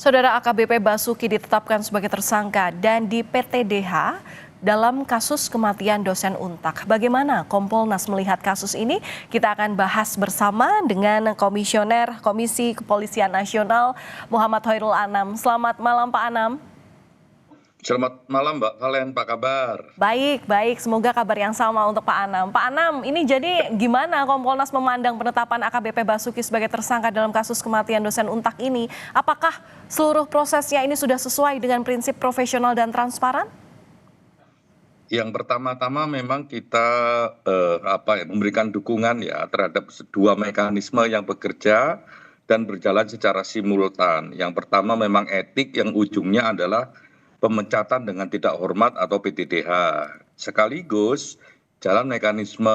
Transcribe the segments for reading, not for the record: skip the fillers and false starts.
Saudara AKBP Basuki ditetapkan sebagai tersangka dan di PTDH dalam kasus kematian dosen Untak. Bagaimana Kompolnas melihat kasus ini? Kita akan bahas bersama dengan Komisioner Komisi Kepolisian Nasional Muhammad Hoirul Anam. Selamat malam Pak Anam. Selamat malam Mbak Valen, apa kabar? Baik, baik. Semoga kabar yang sama untuk Pak Anam. Pak Anam, ini jadi gimana Kompolnas memandang penetapan AKBP Basuki sebagai tersangka dalam kasus kematian dosen Untak ini? Apakah seluruh prosesnya ini sudah sesuai dengan prinsip profesional dan transparan? Yang pertama-tama memang kita memberikan dukungan ya terhadap dua mekanisme yang bekerja dan berjalan secara simultan. Yang pertama memang etik yang ujungnya adalah pemecatan dengan tidak hormat atau PTDH. Sekaligus jalan mekanisme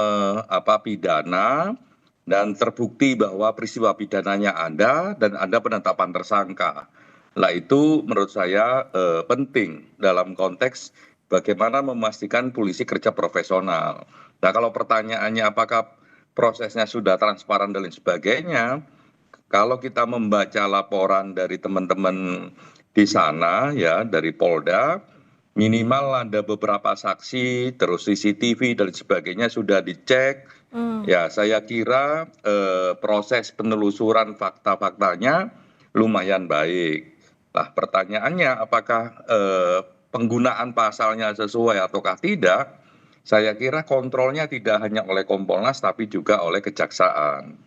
pidana dan terbukti bahwa peristiwa pidananya ada dan ada penetapan tersangka. Nah itu menurut saya penting dalam konteks bagaimana memastikan polisi kerja profesional. Nah kalau pertanyaannya apakah prosesnya sudah transparan dan lain sebagainya, kalau kita membaca laporan dari teman-teman di sana ya dari Polda, minimal ada beberapa saksi, terus CCTV dan sebagainya sudah dicek. Ya saya kira proses penelusuran fakta-faktanya lumayan baik. Nah pertanyaannya apakah penggunaan pasalnya sesuai ataukah tidak? Saya kira kontrolnya tidak hanya oleh Kompolnas tapi juga oleh Kejaksaan.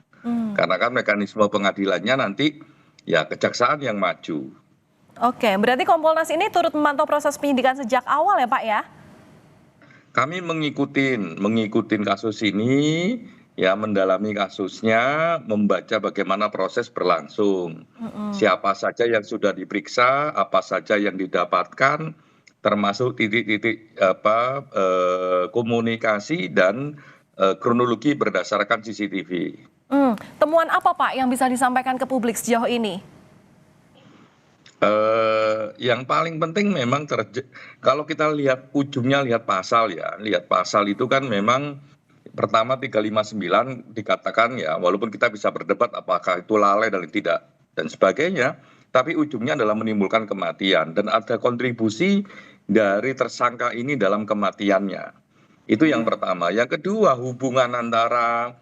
Karena kan mekanisme pengadilannya nanti ya Kejaksaan yang maju. Oke, berarti Kompolnas ini turut memantau proses penyidikan sejak awal ya Pak ya? Kami mengikutin kasus ini, ya mendalami kasusnya, membaca bagaimana proses berlangsung. Siapa saja yang sudah diperiksa, apa saja yang didapatkan, termasuk titik-titik komunikasi dan kronologi berdasarkan CCTV. Temuan apa Pak yang bisa disampaikan ke publik sejauh ini? Yang paling penting memang kalau kita lihat ujungnya lihat pasal ya, lihat pasal itu kan memang pertama 359 dikatakan ya, walaupun kita bisa berdebat apakah itu lalai dan tidak dan sebagainya, tapi ujungnya adalah menimbulkan kematian dan ada kontribusi dari tersangka ini dalam kematiannya. Itu yang pertama. Yang kedua, hubungan antara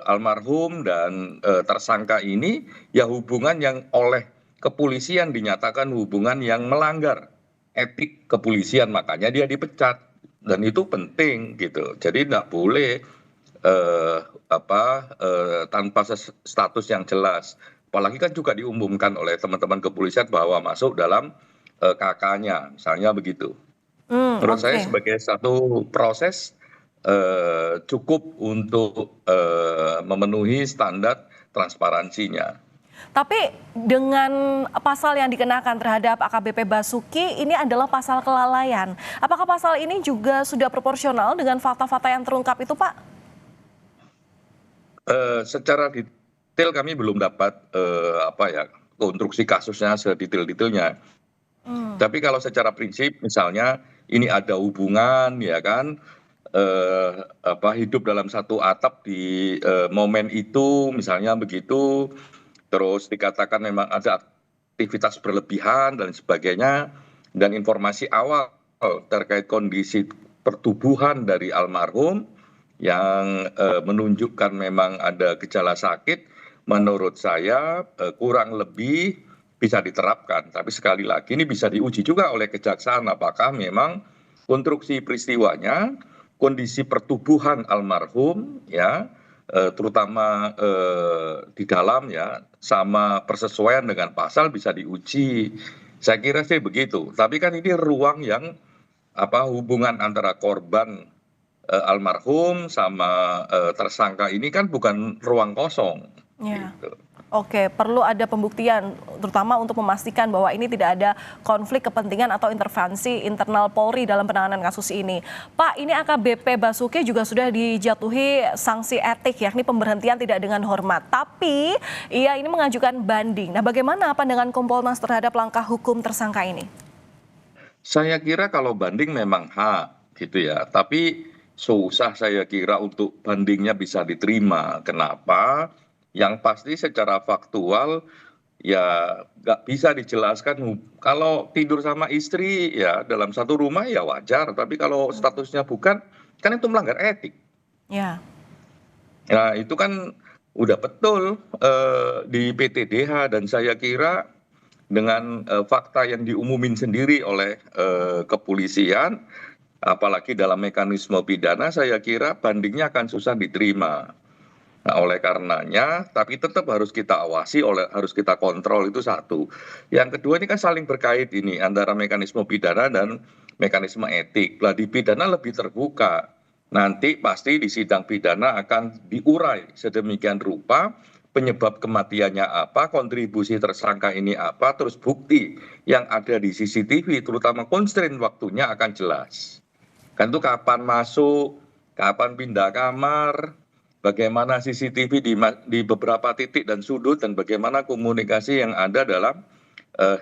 almarhum dan tersangka ini ya hubungan yang oleh kepolisian dinyatakan hubungan yang melanggar etik kepolisian, makanya dia dipecat dan itu penting gitu. Jadi tidak boleh tanpa status yang jelas. Apalagi kan juga diumumkan oleh teman-teman kepolisian bahwa masuk dalam KK-nya, misalnya begitu. Menurut saya Oke. sebagai satu proses cukup untuk memenuhi standar transparansinya. Tapi dengan pasal yang dikenakan terhadap AKBP Basuki ini adalah pasal kelalaian. Apakah pasal ini juga sudah proporsional dengan fakta-fakta yang terungkap itu, Pak? Secara detail kami belum dapat konstruksi kasusnya sedetail-detailnya. Tapi kalau secara prinsip misalnya ini ada hubungan ya kan hidup dalam satu atap di momen itu misalnya begitu, terus dikatakan memang ada aktivitas berlebihan dan sebagainya, dan informasi awal terkait kondisi pertubuhan dari almarhum yang menunjukkan memang ada gejala sakit, menurut saya kurang lebih bisa diterapkan. Tapi sekali lagi ini bisa diuji juga oleh Kejaksaan apakah memang konstruksi peristiwanya, kondisi pertubuhan almarhum ya terutama di dalam ya sama persesuaian dengan pasal bisa diuji. Saya kira sih begitu. Tapi kan ini ruang yang hubungan antara korban almarhum sama tersangka ini kan bukan ruang kosong. Ya. Gitu. Oke, perlu ada pembuktian, terutama untuk memastikan bahwa ini tidak ada konflik kepentingan atau intervensi internal Polri dalam penanganan kasus ini. Pak, ini AKBP Basuki juga sudah dijatuhi sanksi etik, yakni pemberhentian tidak dengan hormat. Tapi ia ini mengajukan banding. Nah, bagaimana pandangan Kompolnas terhadap langkah hukum tersangka ini? Saya kira kalau banding memang hak gitu ya, tapi susah saya kira untuk bandingnya bisa diterima. Kenapa? Yang pasti secara faktual ya nggak bisa dijelaskan. Kalau tidur sama istri ya dalam satu rumah ya wajar, tapi kalau statusnya bukan, kan itu melanggar etik. Ya, Nah itu kan udah betul di PTDH, dan saya kira dengan fakta yang diumumin sendiri oleh kepolisian, apalagi dalam mekanisme pidana, saya kira bandingnya akan susah diterima. Nah, oleh karenanya, tapi tetap harus kita awasi, harus kita kontrol, itu satu. Yang kedua, ini kan saling berkait ini antara mekanisme pidana dan mekanisme etik. Lah di pidana lebih terbuka. Nanti pasti di sidang pidana akan diurai sedemikian rupa penyebab kematiannya apa, kontribusi tersangka ini apa, terus bukti yang ada di CCTV, terutama constraint waktunya akan jelas. Kan itu kapan masuk, kapan pindah kamar, bagaimana CCTV di beberapa titik dan sudut, dan bagaimana komunikasi yang ada dalam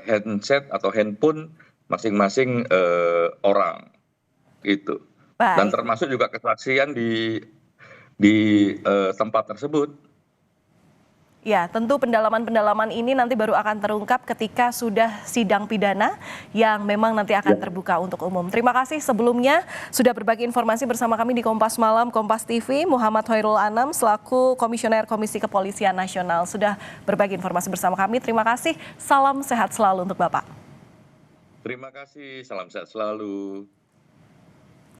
handset atau handphone masing-masing orang itu. Dan baik. termasuk juga kesaksian di tempat tersebut. Ya, tentu pendalaman-pendalaman ini nanti baru akan terungkap ketika sudah sidang pidana yang memang nanti akan Ya. terbuka untuk umum. Terima kasih sebelumnya sudah berbagi informasi bersama kami di Kompas Malam, Kompas TV, Muhammad Hoirul Anam selaku Komisioner Komisi Kepolisian Nasional sudah berbagi informasi bersama kami. Terima kasih, salam sehat selalu untuk Bapak. Terima kasih, salam sehat selalu.